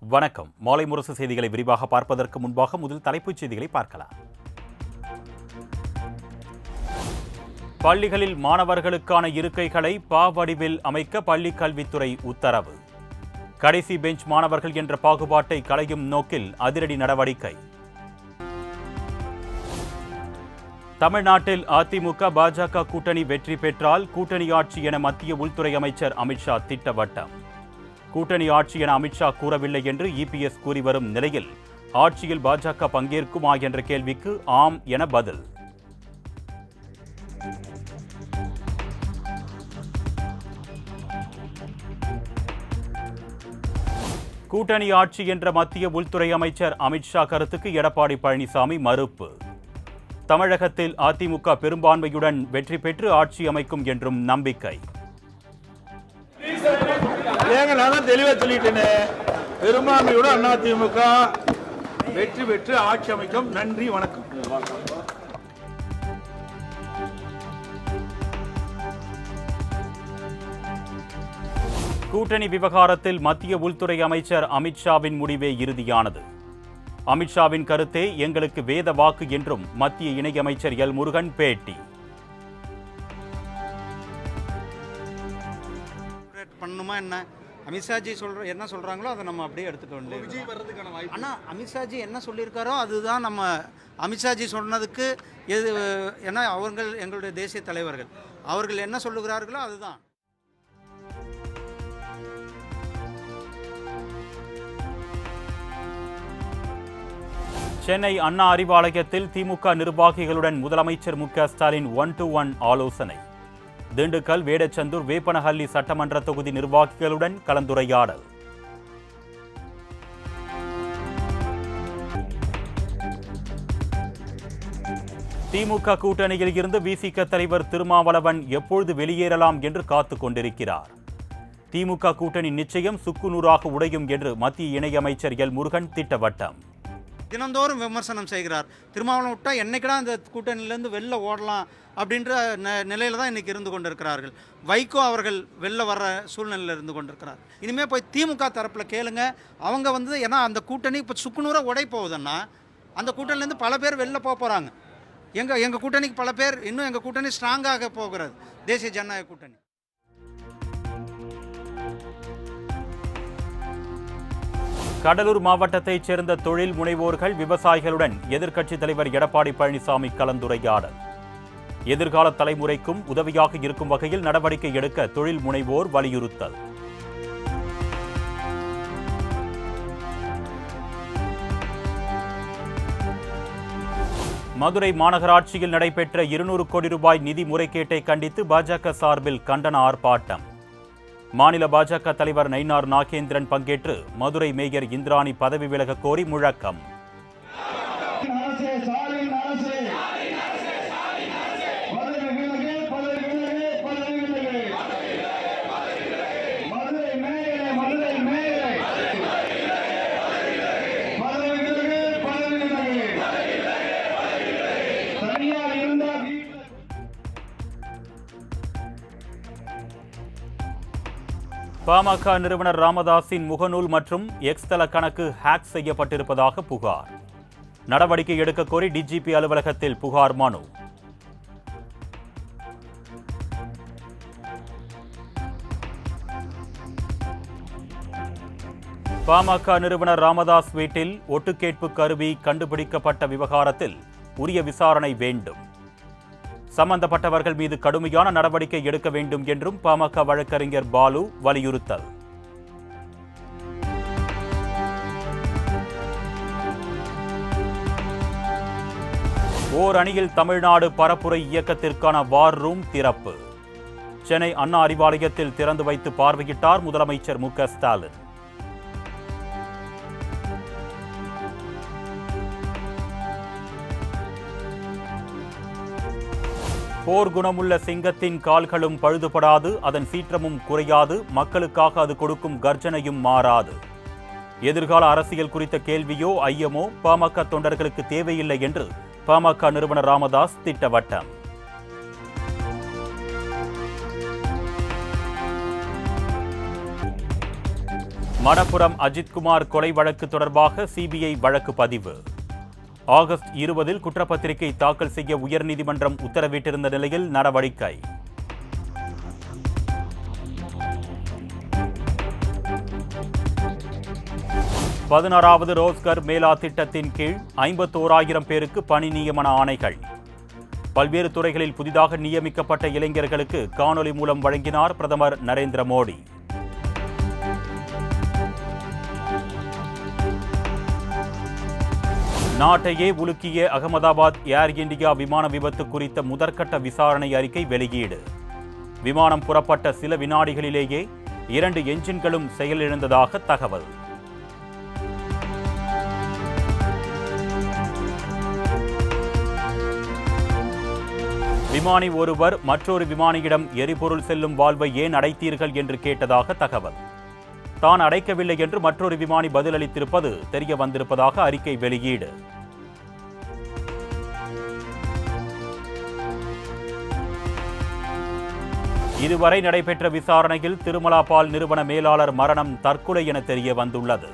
வணக்கம். மாலை முரசு செய்திகளை விரிவாக பார்ப்பதற்கு முன்பாக முதல் தலைப்புச் செய்திகளை பார்க்கலாம். பள்ளிகளில் மாணவர்களுக்கான இருக்கைகளை வடிவில் அமைக்க பள்ளிக் கல்வித்துறை உத்தரவு. கடைசி பெஞ்ச் மாணவர்கள் என்ற பாகுபாட்டை களையும் நோக்கில் அதிரடி நடவடிக்கை. தமிழ்நாட்டில் அதிமுக பாஜக கூட்டணி வெற்றி பெற்றால் கூட்டணி ஆட்சி என மத்திய உள்துறை அமைச்சர் அமித்ஷா திட்டவட்டம். கூட்டணி ஆட்சி என அமித்ஷா கூறவில்லை என்று இபிஎஸ் கூறி வரும் நிலையில் ஆட்சியில் பாஜக பங்கேற்குமா என்ற கேள்விக்கு ஆம் என பதில். கூட்டணி ஆட்சி என்ற மத்திய உள்துறை அமைச்சர் அமித்ஷா கருத்துக்கு எடப்பாடி பழனிசாமி மறுப்பு. தமிழகத்தில் அதிமுக பெரும்பான்மையுடன் வெற்றி பெற்று ஆட்சி அமைக்கும் என்றும் நம்பிக்கை. நான் தெளிவா சொல்லிட்டேனே, பெரும்பான்மையுடன் அதிமுக வெற்றி பெற்று ஆட்சி அமைக்கும். நன்றி, வணக்கம். கூட்டணி விவகாரத்தில் மத்திய உள்துறை அமைச்சர் அமித்ஷாவின் முடிவே இறுதியானது. அமித்ஷாவின் கருத்தே எங்களுக்கு வேத வாக்கு என்றும் மத்திய இணையமைச்சர் எல் முருகன் பேட்டி. பண்ணணுமா என்ன, அமித்ஷாஜி என்ன சொல்கிறாங்களோ அதை நம்ம அப்படியே எடுத்துக்க வேண்டியது. விஜய் வர்றதுக்கான வாய்ப்பு. ஆனால் அமித்ஷாஜி என்ன சொல்லியிருக்காரோ அதுதான் நம்ம அமித்ஷாஜி சொன்னதுக்கு எது, ஏன்னா அவர்கள் எங்களுடைய தேசிய தலைவர்கள், அவர்கள் என்ன சொல்லுகிறார்களோ அதுதான். சென்னை அண்ணா அறிவாலயத்தில் திமுக நிர்வாகிகளுடன் முதலமைச்சர் மு.க. ஸ்டாலின் 1-to-1 ஆலோசனை. திண்டுக்கல், வேடச்சந்தூர், வேப்பனஹள்ளி சட்டமன்ற தொகுதி நிர்வாகிகளுடன் கலந்துரையாடல். திமுக கூட்டணியில் இருந்து விசிக தலைவர் திருமாவளவன் எப்பொழுது வெளியேறலாம் என்று காத்துக் கொண்டிருக்கிறார். திமுக கூட்டணி நிச்சயம் சுக்குநூறாக உடையும் என்று மத்திய இணையமைச்சர் எல் முருகன் திட்டவட்டம். தினந்தோறும் விமர்சனம் செய்கிறார். திருமாவளவன் விட்டா என்னைக்கிடா இந்த கூட்டணியிலேருந்து வெளில ஓடலாம் அப்படின்ற நிலையில தான் இன்றைக்கி இருந்து கொண்டிருக்கிறார்கள். வைகோ அவர்கள் வெளில வர்ற சூழ்நிலையில் இருந்து கொண்டிருக்கிறார். இனிமேல் போய் திமுக தரப்பில் கேளுங்க. அவங்க ஏன்னா அந்த கூட்டணி இப்போ சுக்குநூறாக உடை போகுதுன்னா அந்த கூட்டணிலேருந்து பல பேர் வெளில போகிறாங்க. எங்கள் கூட்டணிக்கு பல பேர் இன்னும் எங்கள் கூட்டணி ஸ்ட்ராங்காக போகிறது, தேசிய ஜனநாயக கூட்டணி. கடலூர் மாவட்டத்தைச் சேர்ந்த தொழில் முனைவோர்கள், விவசாயிகளுடன் எதிர்க்கட்சித் தலைவர் எடப்பாடி பழனிசாமி கலந்துரையாடல். எதிர்கால தலைமுறைக்கும் உதவியாக இருக்கும் வகையில் நடவடிக்கை எடுக்க தொழில் முனைவோர் வலியுறுத்தல். மதுரை மாநகராட்சியில் நடைபெற்ற 200 கோடி ரூபாய் நிதி முறைகேட்டை கண்டித்து பாஜக சார்பில் கண்டன ஆர்ப்பாட்டம். மாநில பாஜக தலைவர் நயினார் நாகேந்திரன் பங்கேற்று மதுரை மேயர் இந்திராணி பதவி விலக கோரி முழக்கம். பாமக நிறுவனர் ராமதாஸின் முகநூல் மற்றும் எக்ஸ் தள கணக்கு ஹேக் செய்யப்பட்டிருப்பதாக புகார். நடவடிக்கை எடுக்க கோரி டிஜிபி அலுவலகத்தில் புகார் மனு. பாமக நிறுவனர் ராமதாஸ் வீட்டில் ஒட்டுக்கேட்பு கருவி கண்டுபிடிக்கப்பட்ட விவகாரத்தில் உரிய விசாரணை வேண்டும். சம்பந்தப்பட்டவர்கள் மீது கடுமையான நடவடிக்கை எடுக்க வேண்டும் என்றும் பாமக வழக்கறிஞர் பாலு வலியுறுத்தல். ஓர் அணியில் தமிழ்நாடு பரப்புரை இயக்கத்திற்கான வார் ரூம் திறப்பு. சென்னை அண்ணா அறிவாலயத்தில் திறந்து வைத்து பார்வையிட்டார் முதலமைச்சர் மு.க. ஸ்டாலின். போர் குணமுள்ள சிங்கத்தின் கால்களும் பழுதுபடாது, அதன் சீற்றமும் குறையாது, மக்களுக்காக அது கொடுக்கும் கர்ஜனையும் மாறாது. எதிர்கால அரசியல் குறித்த கேள்வியோ ஐயமோ பாமக தொண்டர்களுக்கு தேவையில்லை என்று பாமக நிறுவனர் ராமதாஸ் திட்டவட்டம். மணப்புரம் அஜித்குமார் கொலை வழக்கு தொடர்பாக சிபிஐ வழக்கு பதிவு. ஆகஸ்ட் 20 குற்றப்பத்திரிகை தாக்கல் செய்ய உயர்நீதிமன்றம் உத்தரவிட்டிருந்த நிலையில் நடவடிக்கை. பதினாறாவது ரோஸ்கர் மேலா திட்டத்தின் கீழ் 51,000 பேருக்கு பணி நியமன ஆணைகள். பல்வேறு துறைகளில் புதிதாக நியமிக்கப்பட்ட இளைஞர்களுக்கு காணொலி மூலம் வழங்கினார் பிரதமர் நரேந்திர மோடி. நாட்டையே உலுக்கிய அகமதாபாத் ஏர் இந்தியா விமான விபத்து குறித்த முதற்கட்ட விசாரணை அறிக்கை வெளியீடு. விமானம் புறப்பட்ட சில வினாடிகளிலேயே 2 என்ஜின்களும் செயலிழந்ததாக தகவல். விமானி ஒருவர் மற்றொரு விமானியிடம் எரிபொருள் செல்லும் வால்வை ஏன் அடைத்தீர்கள் என்று கேட்டதாக தகவல். தான் அடைக்கவில்லை என்று மற்றொரு விமானி பதிலளித்திருப்பது தெரிய வந்திருப்பதாக அறிக்கை வெளியீடு. இதுவரை நடைபெற்ற விசாரணையில் திருமலா பால் நிறுவன மேலாளர் மரணம் தற்கொலை என தெரிய வந்துள்ளது.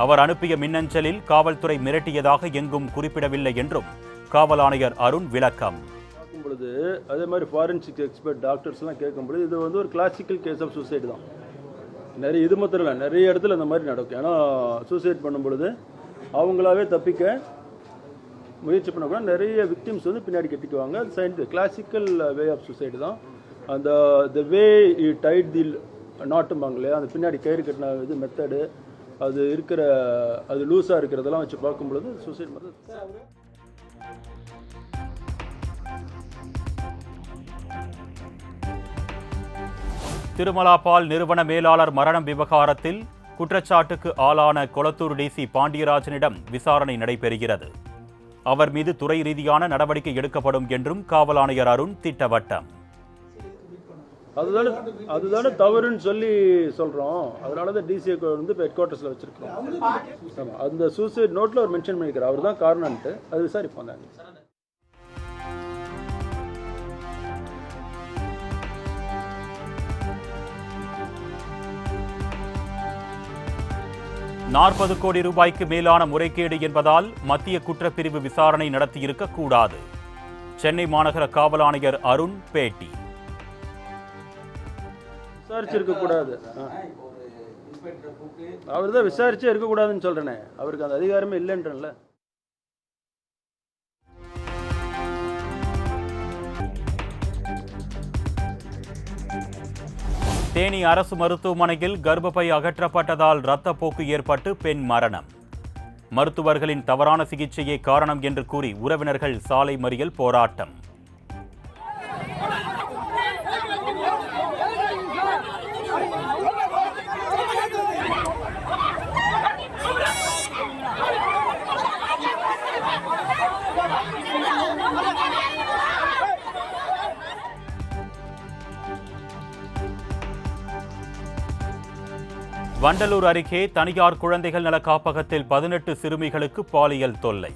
அவர் அனுப்பிய மின்னஞ்சலில் காவல்துறை மிரட்டியதாக எங்கும் குறிப்பிடவில்லை என்றும் காவல் ஆணையர் அருண் விளக்கம். பொழுது அதே மாதிரி ஃபாரன்சிக் எக்ஸ்பர்ட் டாக்டர்ஸ்லாம் கேட்கும்பொழுது இது வந்து ஒரு கிளாசிக்கல் கேஸ் ஆஃப் சூசைடு தான். நிறைய இது மாத்திரம் இல்லை, நிறைய இடத்துல இந்த மாதிரி நடக்கும். ஏன்னா சூசைட் பண்ணும் பொழுது அவங்களாவே தப்பிக்க முயற்சி பண்ணக்கூட நிறைய விக்டிம்ஸ் வந்து பின்னாடி கட்டிக்குவாங்க. அது கிளாசிக்கல் வே ஆஃப் சூசைடு தான். அந்த த வே யூ டைட் தி நாட்டும்பாங்க இல்லையா, அந்த பின்னாடி கயிறு கட்டின இது மெத்தடு அது இருக்கிற அது லூஸாக இருக்கிறதெல்லாம் வச்சு பார்க்கும்பொழுது சூசைட் மெத்தட். திருமலா பால் நிறுவன மேலாளர் மரணம் விவகாரத்தில் குற்றச்சாட்டுக்கு ஆளான கொளத்தூர் டிசி பாண்டியராஜனிடம் விசாரணை நடைபெறுகிறது. அவர் மீது துறை ரீதியான நடவடிக்கை எடுக்கப்படும் என்றும் காவல் ஆணையர் அருண் திட்டவட்டம். அதுதானே தவறுன்னு சொல்லி சொல்றோம். அதனால தான் டிசிஐ வந்து இப்போ ஹெட் குவார்ட்டர்ஸில் வச்சிருக்கோம். அந்த சூசைட் நோட்டில் அவர் மென்ஷன் பண்ணிக்கிறார், அவர் தான் காரணம்ட்டு. அது விசாரிப்போம் தான். 40 கோடி ரூபாய்க்கு மேலான முறைகேடு என்பதால் மத்திய குற்றப்பிரிவு விசாரணை நடத்தியிருக்க கூடாது. சென்னை மாநகர காவல் ஆணையர் அருண் பேட்டி. விசாரிச்சிருக்க கூடாது, அவர் தான் விசாரிச்சே இருக்கக்கூடாதுன்னு சொல்றேனே. அவருக்கு அந்த அதிகாரமே இல்லைன்றல. தேனி அரசு மருத்துவமனையில் கர்ப்பப்பை அகற்றப்பட்டதால் இரத்தப்போக்கு ஏற்பட்டு பெண் மரணம். மருத்துவர்களின் தவறான சிகிச்சையே காரணம் என்று கூறி உறவினர்கள் சாலை மறியல் போராட்டம். வண்டலூர் அருகே தனியார் குழந்தைகள் நல காப்பகத்தில் 18 சிறுமிகளுக்கு பாலியல் தொல்லை.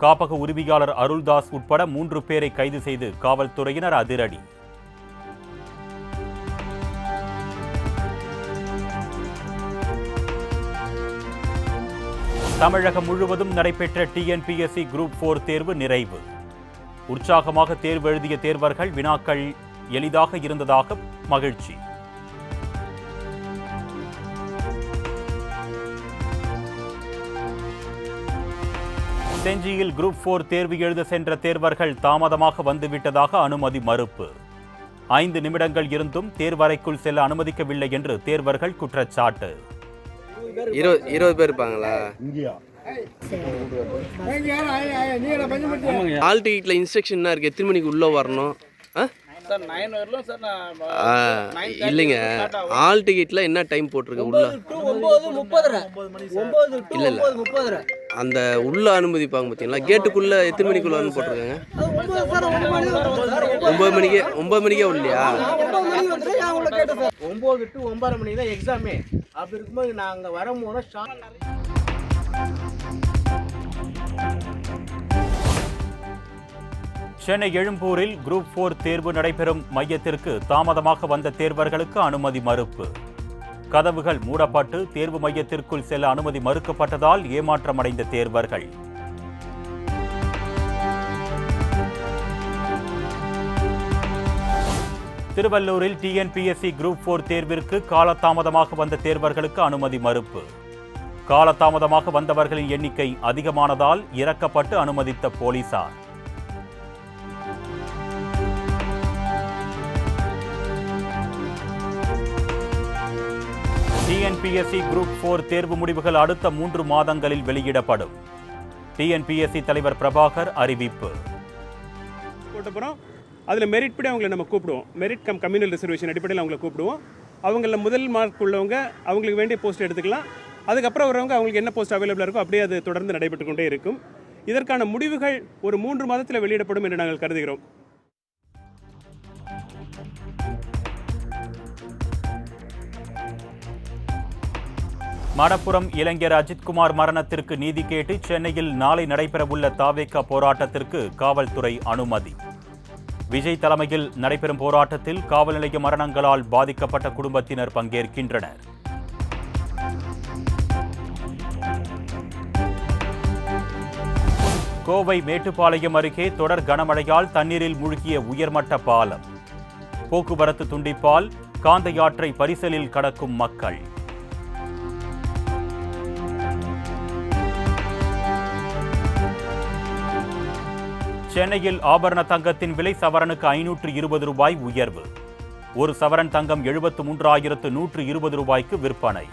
காப்பக உரிமையாளர் அருள்தாஸ் உட்பட 3 பேரை கைது செய்து காவல்துறையினர் அதிரடி. தமிழகம் முழுவதும் நடைபெற்ற டிஎன்பிஎஸ்சி குரூப் 4 தேர்வு நிறைவு. உற்சாகமாக தேர்வு எழுதிய தேர்வர்கள் வினாக்கள் எளிதாக இருந்ததாக மகிழ்ச்சி. செஞ்சியில் குரூப் 4 தேர்வு எழுத சென்ற தேர்வர்கள் தாமதமாக வந்துவிட்டதாக அனுமதி மறுப்பு. 5 நிமிடங்கள் இருந்தும் தேர்வறைக்குள் செல்ல அனுமதிக்கவில்லை என்று தேர்வர்கள் குற்றச்சாட்டு. 20 பேர் இருப்பாங்களா? ஹால் டிக்கெட்ல இன்ஸ்ட்ரக்ஷன் என்ன இருக்கு? எத்தனை மணிக்கு உள்ள வரணும்? இல்லைங்க, ஹால் டிக்கெட்ல என்ன டைம் போட்டிருக்கு? உள்ள இல்ல இல்ல, அந்த உள்ள அனுமதிப்பாங்க பார்த்தீங்களா, கேட்டுக்குள்ள எத்தனை மணிக்குள்ள போட்டிருக்காங்க? 9 மணிக்கே இல்லையா? 9 to 9:30 மணிக்கு தான் எக்ஸாமே. அப்படி இருக்கும்போது நாங்கள் வரும்போது சென்னை எழும்பூரில் குரூப் 4 தேர்வு நடைபெறும் மையத்திற்கு தாமதமாக வந்த தேர்வர்களுக்கு அனுமதி மறுப்பு. கதவுகள் மூடப்பட்டு தேர்வு மையத்திற்குள் செல்ல அனுமதி மறுக்கப்பட்டதால் ஏமாற்றமடைந்த தேர்வர்கள். திருவள்ளூரில் டிஎன்பிஎஸ்சி குரூப் 4 தேர்விற்கு காலதாமதமாக வந்த தேர்வர்களுக்கு அனுமதி மறுப்பு. காலதாமதமாக வந்தவர்களின் எண்ணிக்கை அதிகமானதால் இறக்கப்பட்டு அனுமதித்த போலீசார். டிஎன்பிஎஸ்சி குரூப் 4 தேர்வு முடிவுகள் அடுத்த 3 மாதங்களில் வெளியிடப்படும். டிஎன்பிஎஸ்சி தலைவர் பிரபாகர் அறிவிப்பு. அதில் மெரிட் படி அவங்களை நம்ம கூப்பிடுவோம். மெரிட் கம்யூனல் ரிசர்வேஷன் அடிப்படையில் அவங்களை கூப்பிடுவோம். அவங்கள முதல் மார்க் உள்ளவங்க அவங்களுக்கு வேண்டிய போஸ்ட் எடுத்துக்கலாம். அதுக்கப்புறம் வரவங்க அவங்களுக்கு என்ன போஸ்ட் அவைலபிளாக இருக்கோ அப்படியே அது தொடர்ந்து நடைபெற்று கொண்டே இருக்கும். இதற்கான முடிவுகள் ஒரு 3 மாதத்தில் வெளியிடப்படும் என்று நாங்கள் கருதுகிறோம். மணப்புரம் இளைஞர் அஜித்குமார் மரணத்திற்கு நீதி கேட்டு சென்னையில் நாளை நடைபெறவுள்ள தாவேகா போராட்டத்திற்கு காவல்துறை அனுமதி. விஜய் தலைமையில் நடைபெறும் போராட்டத்தில் காவல் நிலைய மரணங்களால் பாதிக்கப்பட்ட குடும்பத்தினர் பங்கேற்கின்றனர். கோவை மேட்டுப்பாளையம் அருகே தொடர் கனமழையால் தண்ணீரில் மூழ்கிய உயர்மட்ட பாலம். போக்குவரத்து துண்டிப்பால் காந்தையாற்றை பரிசலில் கடக்கும் மக்கள். சென்னையில் ஆபரண தங்கத்தின் விலை சவரனுக்கு 520 ரூபாய் உயர்வு. ஒரு சவரன் தங்கம் 73,120 ரூபாய்க்கு விற்பனை.